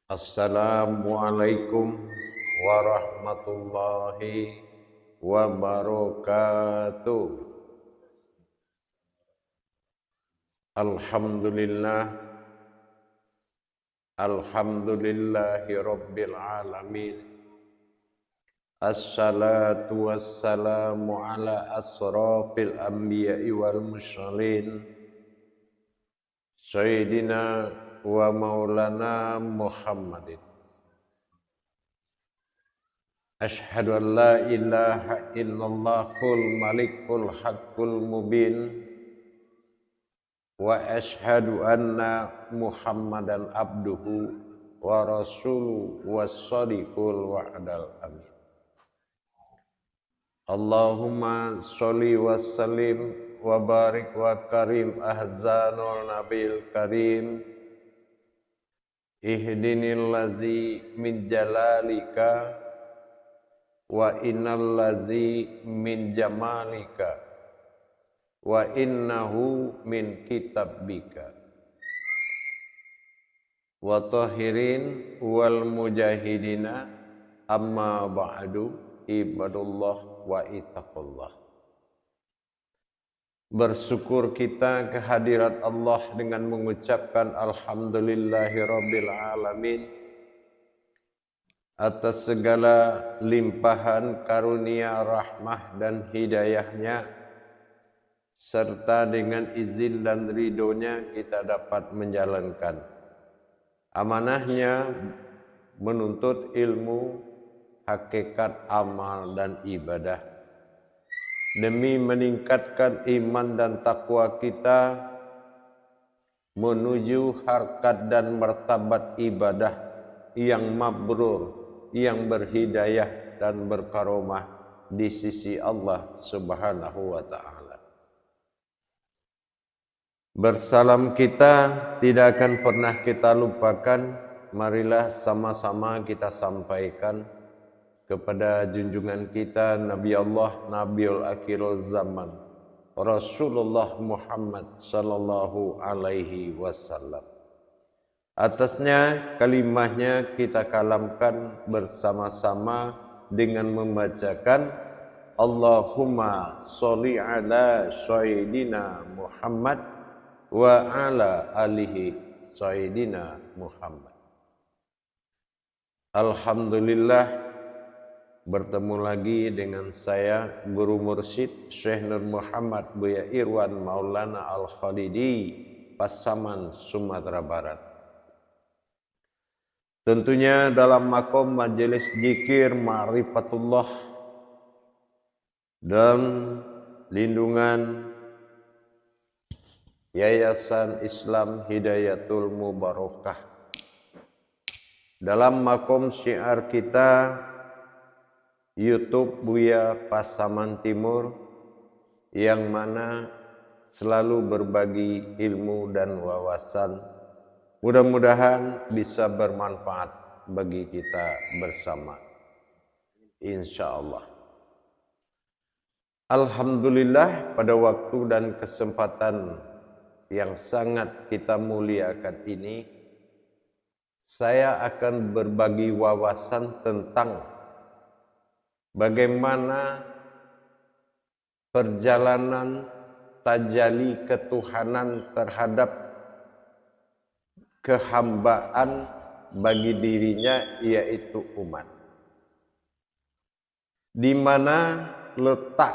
Assalamualaikum warahmatullahi wabarakatuh. Alhamdulillah, alhamdulillahi rabbil alamin. Assalatu wassalamu ala asrafil anbiya'i wal mursalin Sayyidina wa maulana Muhammadin. Ashhadu an la ilaha illallahul malikul haqqul mubin wa ashhadu anna Muhammadan abduhu wa rasuluhu was-sadiqul wa'dal amin. Allahumma sholli wa sallim wa barik wa karim ahzanul nabil karim ihdinil lazi min jalalika wa innal lazi min jamalika wa innahu min kitabika wa tahirin wal mujahidina amma ba'du ibadullah wa ittaqullah. Bersyukur kita kehadirat Allah dengan mengucapkan alhamdulillahirabbil alamin atas segala limpahan karunia rahmah dan hidayahnya, serta dengan izin dan ridhonya kita dapat menjalankan amanahnya menuntut ilmu, hakikat amal dan ibadah, demi meningkatkan iman dan takwa kita menuju harkat dan martabat ibadah yang mabrur, yang berhidayah dan berkaromah di sisi Allah Subhanahu wa ta'ala. Bersalam kita tidak akan pernah kita lupakan. Marilah sama-sama kita sampaikan kepada junjungan kita Nabi Allah, Nabiul Akhirul Zaman, Rasulullah Muhammad sallallahu alaihi wasallam. Atasnya kalimahnya kita kalamkan bersama-sama dengan membacakan Allahumma sholli ala sayyidina Muhammad wa ala alihi sayyidina Muhammad. Alhamdulillah, bertemu lagi dengan saya Guru Mursyid Syekh Nur Muhammad Buya Irwan Maulana Al-Khalidi, Pasaman, Sumatera Barat. Tentunya dalam makom majelis zikir ma'rifatullah dan lindungan Yayasan Islam Hidayatul Mubarakah. Dalam makom syiar kita YouTube Buya Pasaman Timur, yang mana selalu berbagi ilmu dan wawasan, mudah-mudahan bisa bermanfaat bagi kita bersama, insya Allah. Alhamdulillah, pada waktu dan kesempatan yang sangat kita muliakan ini, saya akan berbagi wawasan tentang bagaimana perjalanan tajalli ketuhanan terhadap kehambaan bagi dirinya, yaitu umat. Di mana letak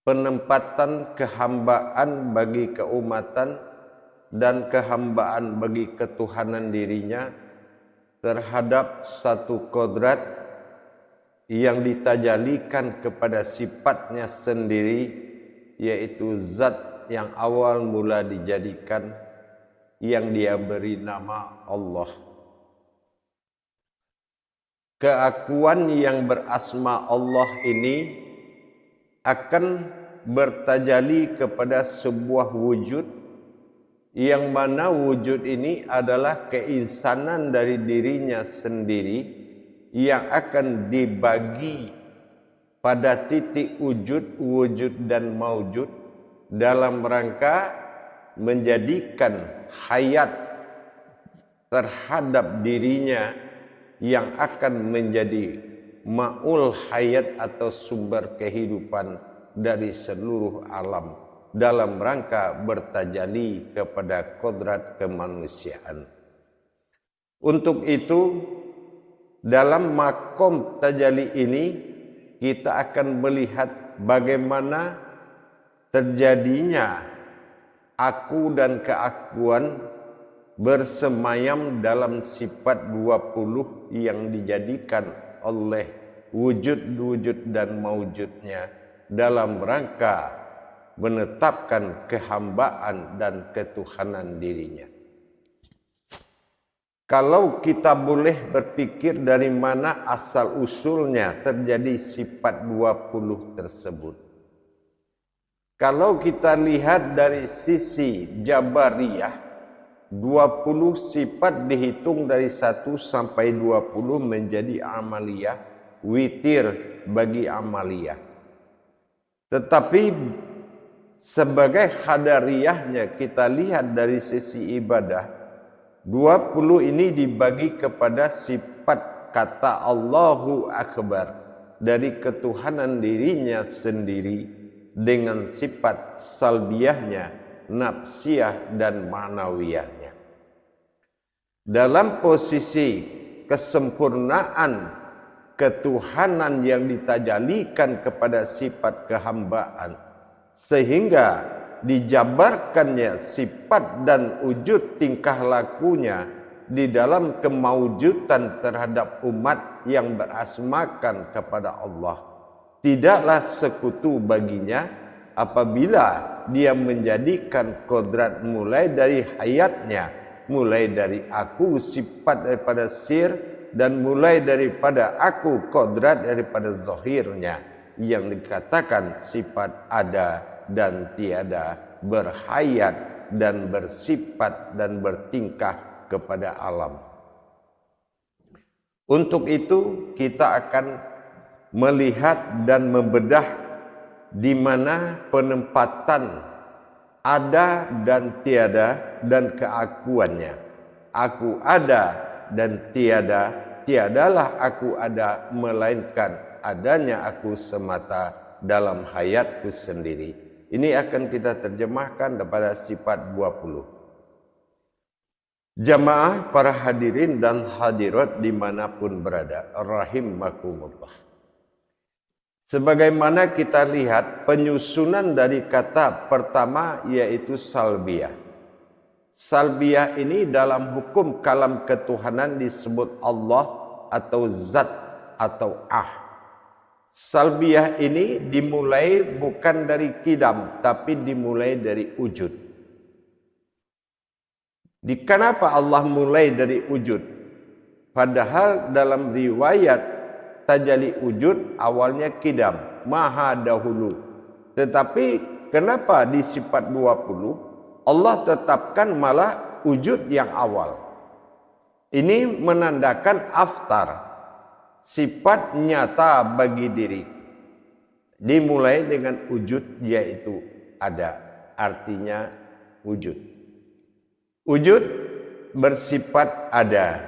penempatan kehambaan bagi keumatan dan kehambaan bagi ketuhanan dirinya terhadap satu kodrat yang ditajalikan kepada sifatnya sendiri, yaitu zat yang awal mula dijadikan, yang dia beri nama Allah. Keakuan yang berasma Allah ini akan bertajali kepada sebuah wujud, yang mana wujud ini adalah keinsanan dari dirinya sendiri, yang akan dibagi pada titik wujud, wujud dan maujud dalam rangka menjadikan hayat terhadap dirinya yang akan menjadi ma'ul hayat atau sumber kehidupan dari seluruh alam dalam rangka bertajalli kepada kodrat kemanusiaan. Untuk itu, dalam makom tajalli ini kita akan melihat bagaimana terjadinya aku dan keakuan bersemayam dalam sifat 20 yang dijadikan oleh wujud-wujud dan maujudnya dalam rangka menetapkan kehambaan dan ketuhanan dirinya. Kalau kita boleh berpikir dari mana asal usulnya terjadi sifat 20 tersebut. Kalau kita lihat dari sisi Jabariyah, 20 sifat dihitung dari 1 sampai 20 menjadi amaliyah, witir bagi amaliyah. Tetapi sebagai qadariyahnya kita lihat dari sisi ibadah, 20 ini dibagi kepada sifat kata Allahu Akbar dari ketuhanan dirinya sendiri dengan sifat salbiyahnya, nafsiyah dan ma'nawiyahnya. Dalam posisi kesempurnaan ketuhanan yang ditajalikan kepada sifat kehambaan, sehingga dijabarkannya sifat dan wujud tingkah lakunya di dalam kemaujudan terhadap umat yang berasmakan kepada Allah, tidaklah sekutu baginya apabila dia menjadikan kodrat mulai dari hayatnya, mulai dari aku sifat daripada sir, dan mulai daripada aku kodrat daripada zahirnya yang dikatakan sifat ada dan tiada, berhayat dan bersifat dan bertingkah kepada alam. Untuk itu kita akan melihat dan membedah di mana penempatan ada dan tiada dan keakuannya. Aku ada dan tiada, tiadalah aku ada melainkan adanya aku semata dalam hayatku sendiri. Ini akan kita terjemahkan kepada sifat 20. Jamaah para hadirin dan hadirat dimanapun berada, rahimakumullah. Sebagaimana kita lihat penyusunan dari kata pertama yaitu salbiyah. Salbiyah ini dalam hukum kalam ketuhanan disebut Allah atau zat atau Salbiyah ini dimulai bukan dari kidam, tapi dimulai dari wujud. Kenapa Allah mulai dari wujud? Padahal dalam riwayat tajalli wujud awalnya kidam, maha dahulu. Tetapi kenapa di sifat 20 Allah tetapkan malah wujud yang awal? Ini menandakan aftar, sifat nyata bagi diri, dimulai dengan wujud yaitu ada, artinya wujud. Wujud bersifat ada.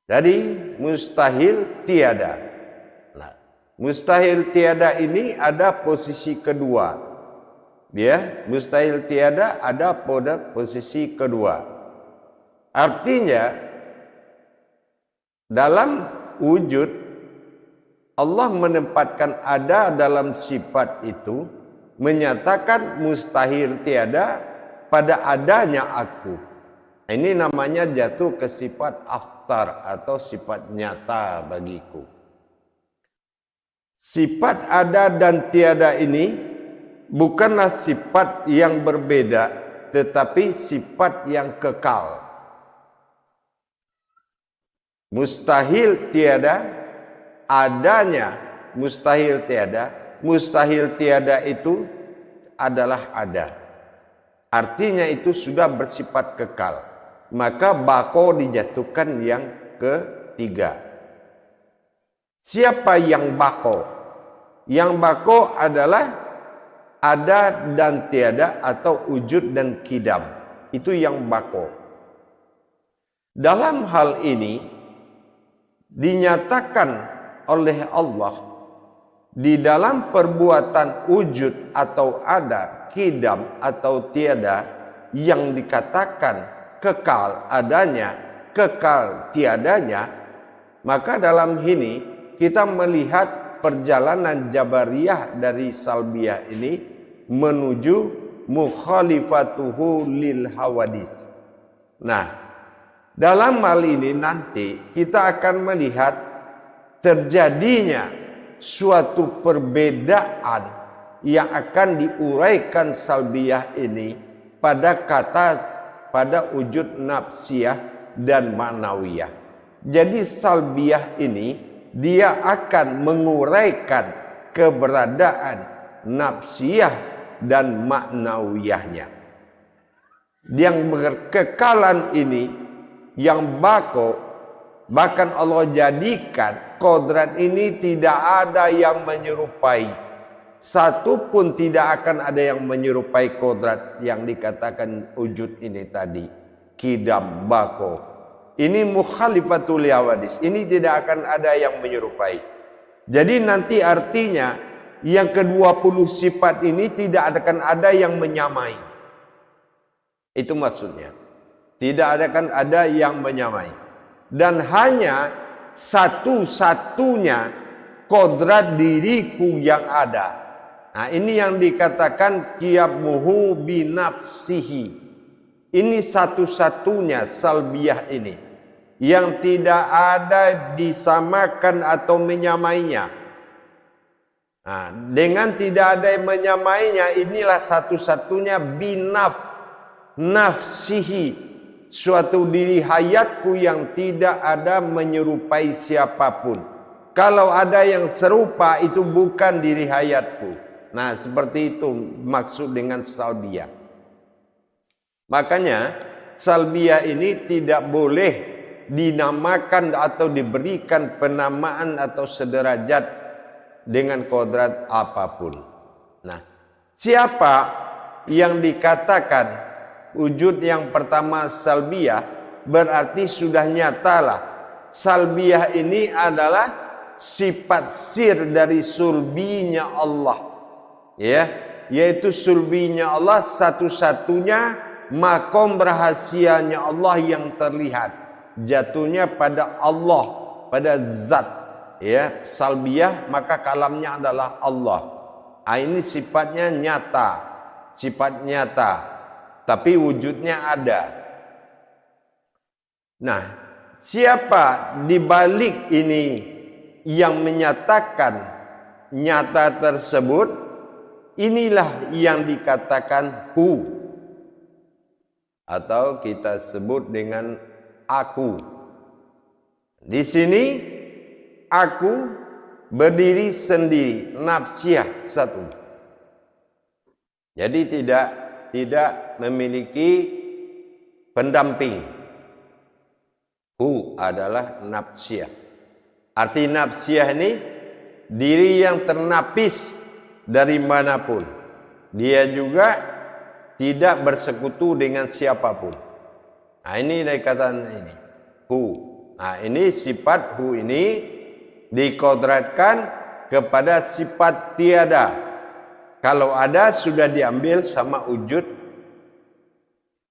Jadi mustahil tiada. Nah, mustahil tiada ini ada posisi kedua. Ya, mustahil tiada ada pada posisi kedua. Artinya dalam wujud Allah menempatkan ada dalam sifat itu, menyatakan mustahil tiada pada adanya aku. Ini namanya jatuh ke sifat aftar atau sifat nyata bagiku. Sifat ada dan tiada ini bukanlah sifat yang berbeda, tetapi sifat yang kekal. Mustahil tiada, adanya mustahil tiada. Mustahil tiada itu adalah ada. Artinya itu sudah bersifat kekal. Maka bako dijatuhkan yang ketiga. Siapa yang bako? Yang bako adalah ada dan tiada atau wujud dan kidam. Itu yang bako. Dalam hal ini dinyatakan oleh Allah di dalam perbuatan wujud atau ada, kidam atau tiada, yang dikatakan kekal adanya, kekal tiadanya. Maka dalam ini kita melihat perjalanan Jabariyah dari Salbiyah ini menuju mukhalifatuhu lil hawadis. Nah, dalam hal ini nanti kita akan melihat terjadinya suatu perbedaan yang akan diuraikan Salbiyah ini pada wujud nafsiyah dan ma'nawiyah. Jadi Salbiyah ini dia akan menguraikan keberadaan nafsiyah dan ma'nawiyahnya. Yang berkekalan ini yang bako, bahkan Allah jadikan kodrat ini tidak ada yang menyerupai. Satu pun tidak akan ada yang menyerupai kodrat yang dikatakan wujud ini tadi. Kidam, bako. Ini mukhalifatul hawadis. Ini tidak akan ada yang menyerupai. Jadi nanti artinya yang ke-20 sifat ini tidak akan ada yang menyamai. Itu maksudnya. Tidak akan ada yang menyamai. Dan hanya satu-satunya kodrat diriku yang ada. Nah, ini yang dikatakan qiyamuhu binafsihi. Ini satu-satunya Salbiyah ini yang tidak ada disamakan atau menyamainya. Nah, dengan tidak ada yang menyamainya, inilah satu-satunya nafsihi, suatu diri hayatku yang tidak ada menyerupai siapapun. Kalau ada yang serupa, itu bukan diri hayatku. Nah, seperti itu maksud dengan Salbiyah. Makanya Salbiyah ini tidak boleh dinamakan atau diberikan penamaan atau sederajat dengan kodrat apapun. Nah, siapa yang dikatakan wujud yang pertama Salbiyah, berarti sudah nyatalah Salbiyah ini adalah sifat sir dari sulbinya Allah, ya, yaitu sulbinya Allah, satu-satunya makom rahasianya Allah yang terlihat, jatuhnya pada Allah, pada zat, ya. Salbiyah maka kalamnya adalah Allah. Ini sifatnya nyata, sifat nyata, tapi wujudnya ada. Nah, siapa di balik ini yang menyatakan nyata tersebut? Inilah yang dikatakan hu, atau kita sebut dengan aku. Di sini aku berdiri sendiri, nafsiyah satu. Jadi tidak memiliki pendamping. Hu adalah nafsiyah. Arti nafsiyah ini diri yang ternapis dari manapun. Dia juga tidak bersekutu dengan siapapun. Nah, ini dikatakan ini hu. Nah, ini sifat hu ini dikodratkan kepada sifat tiada. Kalau ada sudah diambil sama wujud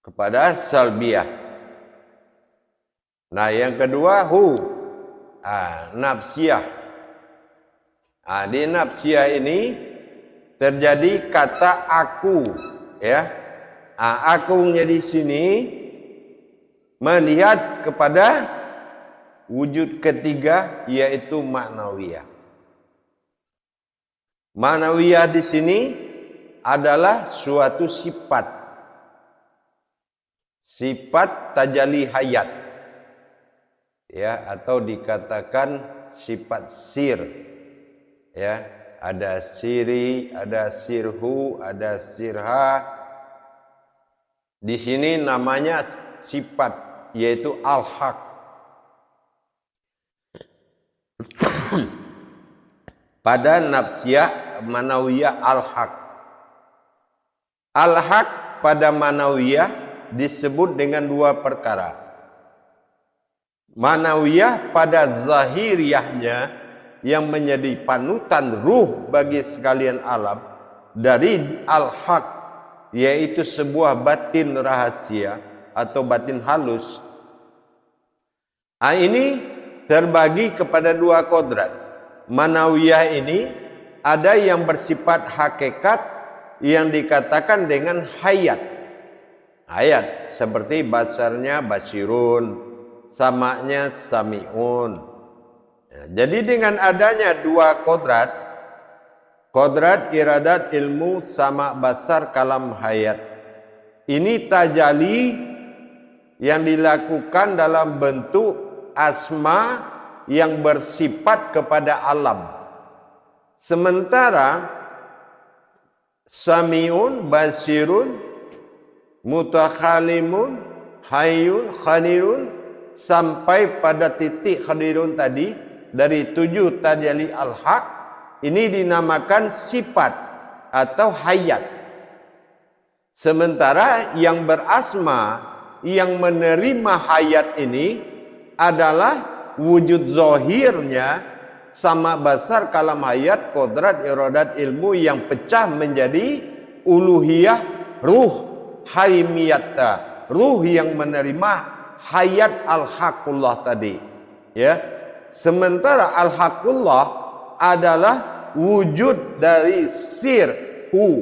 kepada Salbiyah. Nah, yang kedua hu, nafsiyah. Di nafsiyah ini terjadi kata aku, ya. Akunya di sini melihat kepada wujud ketiga, yaitu ma'nawiyah. Ma'nawiyah di sini adalah suatu sifat tajalli hayat, ya, atau dikatakan sifat sir, ya. Ada siri, ada sirhu, ada sirha. Di sini namanya sifat, yaitu al-haq. Pada nafsiyah manawiyah al-haq. Al-haq pada manawiyah disebut dengan dua perkara. manawiyah pada zahiriyahnya yang menjadi panutan ruh bagi sekalian alam dari al-haq, yaitu sebuah batin rahasia atau batin halus. Ini terbagi kepada dua kodrat. Manawiyah ini ada yang bersifat hakikat yang dikatakan dengan hayat. Hayat seperti basarnya basirun, samaknya sami'un. Jadi dengan adanya dua kodrat, kodrat iradat ilmu sama basar kalam hayat, ini tajali yang dilakukan dalam bentuk asma yang bersifat kepada alam. Sementara sami'un, basirun, mutakhalimun, hayyun, khadirun sampai pada titik khadirun tadi dari 7 tajali al-haq, ini dinamakan sifat atau hayat. Sementara yang berasma, yang menerima hayat ini adalah wujud zahirnya sama basar kalam hayat, kodrat iradat ilmu yang pecah menjadi uluhiyah, ruh haimiyata, ruh yang menerima hayat al-haqullah tadi, ya. Sementara al-haqullah adalah wujud dari sirhu,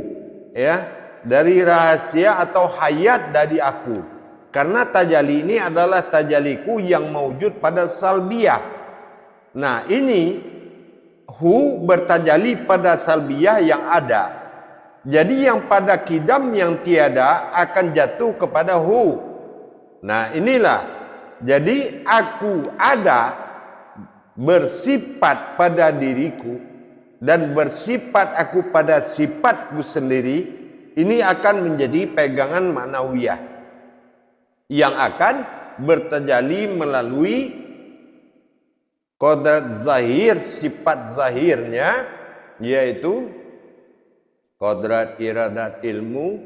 ya, dari rahasia atau hayat dari aku. Karena tajalli ini adalah tajalliku yang mewujud pada salbiyah. Nah, ini hu bertajalli pada salbiyah yang ada. Jadi yang pada kidam yang tiada akan jatuh kepada hu. Nah, inilah. Jadi aku ada bersifat pada diriku dan bersifat aku pada sifatku sendiri, ini akan menjadi pegangan manawiyah yang akan bertajalli melalui kodrat zahir, sifat zahirnya, yaitu kodrat iradat ilmu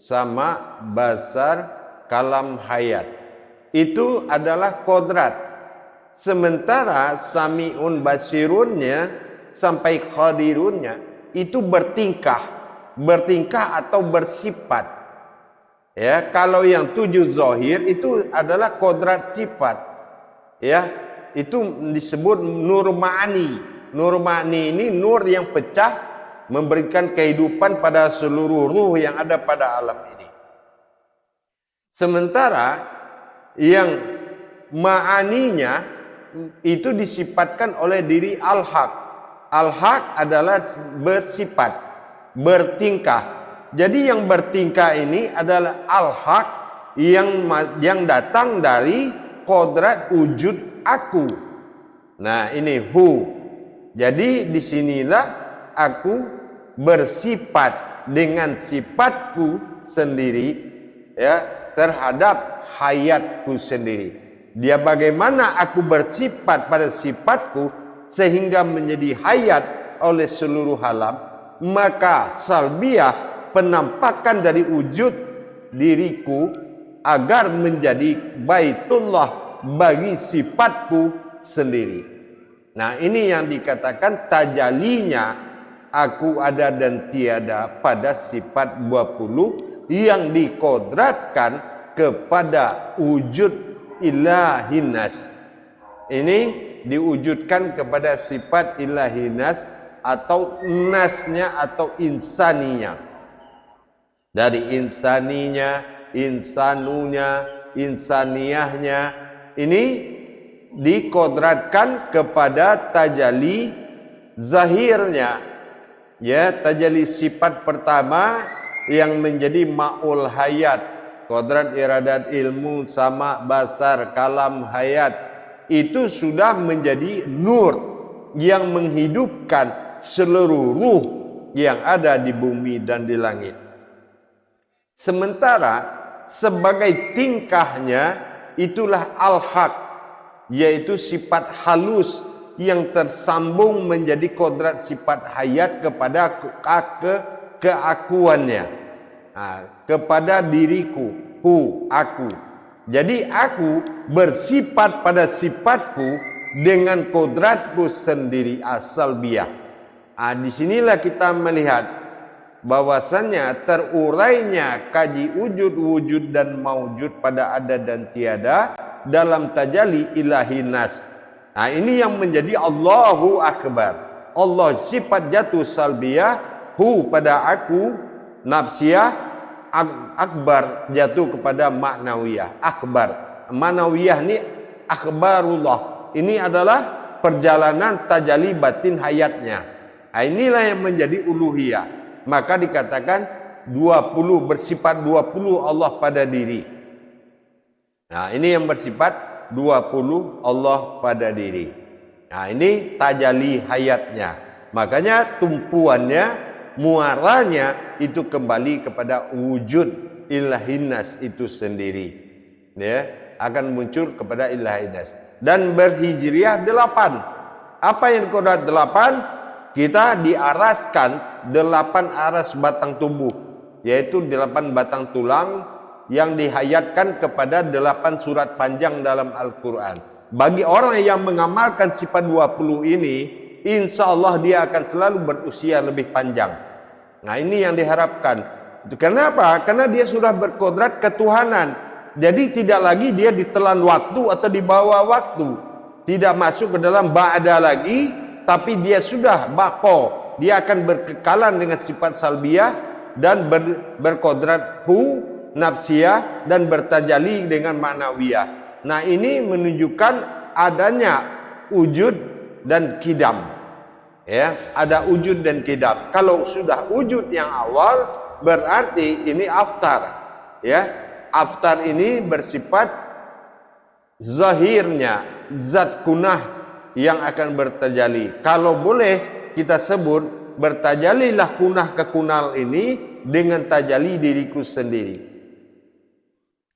sama basar kalam hayat. Itu adalah kodrat. Sementara sami'un basirunnya sampai khadirunnya itu bertingkah atau bersifat. Ya, kalau yang 7 zahir itu adalah kodrat sifat. Ya, itu disebut nur ma'ani. Nur ma'ani ini nur yang pecah memberikan kehidupan pada seluruh ruh yang ada pada alam ini. Sementara yang ma'aninya itu disifatkan oleh diri al-haq. Al-haq adalah bersifat, bertingkah. Jadi yang bertingkah ini adalah al-haq yang datang dari kodrat wujud aku. Nah, ini hu. Jadi disinilah aku bersifat dengan sifatku sendiri, ya, terhadap hayatku sendiri. Dia bagaimana aku bersifat pada sifatku sehingga menjadi hayat oleh seluruh alam, maka salbiyah penampakan dari wujud diriku agar menjadi baitullah bagi sifatku sendiri. Nah, ini yang dikatakan tajalinya aku ada dan tiada pada sifat 20 yang dikodratkan kepada wujud ilahinas. Ini diwujudkan kepada sifat ilahinas atau nasnya atau insaninya. Dari insaninya, insanunya, insaniyahnya, ini dikodratkan kepada tajalli zahirnya. Ya, tajalli sifat pertama yang menjadi ma'ul hayat, kodrat iradat ilmu sama basar kalam hayat, itu sudah menjadi nur yang menghidupkan seluruh ruh yang ada di bumi dan di langit. Sementara sebagai tingkahnya itulah al-haq, yaitu sifat halus yang tersambung menjadi kodrat sifat hayat kepada keakuannya. Kepada diriku, hu, aku. Jadi aku bersifat pada sifatku dengan kodratku sendiri as-salbiyah. Disinilah kita melihat bahwasannya terurainya kaji wujud dan maujud pada ada dan tiada dalam tajalli ilahi nas. Ini yang menjadi Allahu Akbar. Allah sifat jatuh salbiyah, hu pada aku nafsiyah, akbar jatuh kepada maknawiyah. Akbar maknawiyah ini akhbarullah, ini adalah perjalanan tajalli batin hayatnya. Inilah yang menjadi uluhiyah. Maka dikatakan 20, bersifat 20 Allah pada diri. Ini yang bersifat 20 Allah pada diri. Ini tajalli hayatnya. Makanya tumpuannya, muaranya itu kembali kepada wujud ilahinas itu sendiri. Ya, akan muncul kepada ilahinas. Dan berhijriah 8. Apa yang kodrat 8? Kita diaraskan 8 aras batang tubuh, yaitu 8 batang tulang yang dihayatkan kepada 8 surat panjang dalam Al-Quran. Bagi orang yang mengamalkan sifat 20 ini, insya Allah dia akan selalu berusia lebih panjang. Ini yang diharapkan. Kenapa? Karena dia sudah berkodrat ketuhanan. Jadi tidak lagi dia ditelan waktu atau dibawa waktu. Tidak masuk ke dalam ba'da lagi, tapi dia sudah bako. Dia akan berkekalan dengan sifat salbiyah dan berkodrat hu nafsiyah dan bertajalli dengan maknawiyah. Ini menunjukkan adanya wujud dan kidam. Ya, ada wujud dan kidam. Kalau sudah wujud yang awal, berarti ini aftar. Ya, aftar ini bersifat zahirnya zat kunah yang akan bertajalli. Kalau boleh kita sebut, bertajallilah kunah ke kunal ini dengan tajalli diriku sendiri.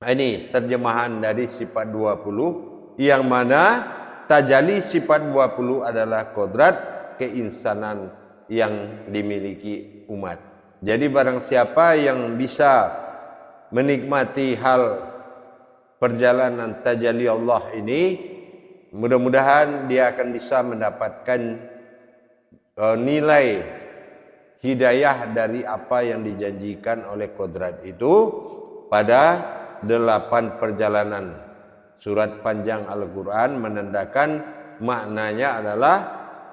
Ini terjemahan dari sifat 20, yang mana tajalli sifat 20 adalah kodrat keinsanan yang dimiliki umat. Jadi barang siapa yang bisa menikmati hal perjalanan tajalli Allah ini, mudah-mudahan dia akan bisa mendapatkan nilai hidayah dari apa yang dijanjikan oleh kodrat itu pada 8 perjalanan surat panjang Al-Quran, menandakan maknanya adalah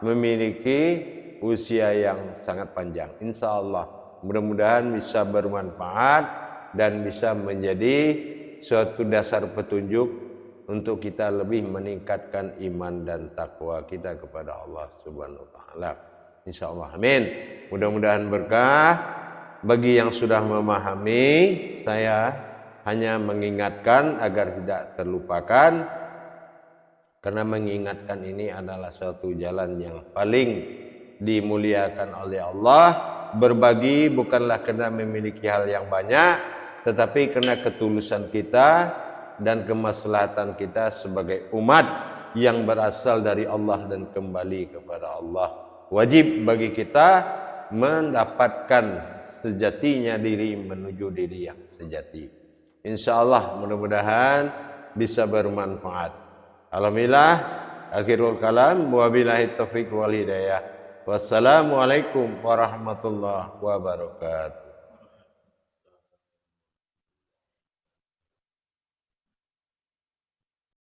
memiliki usia yang sangat panjang. Insya Allah mudah-mudahan bisa bermanfaat dan bisa menjadi suatu dasar petunjuk untuk kita lebih meningkatkan iman dan takwa kita kepada Allah Subhanahu wa taala. Insyaallah. Amin. Mudah-mudahan berkah. Bagi yang sudah memahami, saya hanya mengingatkan agar tidak terlupakan, karena mengingatkan ini adalah suatu jalan yang paling dimuliakan oleh Allah. Berbagi bukanlah karena memiliki hal yang banyak, tetapi karena ketulusan kita dan kemaslahatan kita sebagai umat yang berasal dari Allah dan kembali kepada Allah. Wajib bagi kita mendapatkan sejatinya diri menuju diri yang sejati. Insyaallah mudah-mudahan bisa bermanfaat. Alhamdulillah, akhirul kalam, wabillahi taufiq wal hidayah. Wassalamualaikum warahmatullahi wabarakatuh.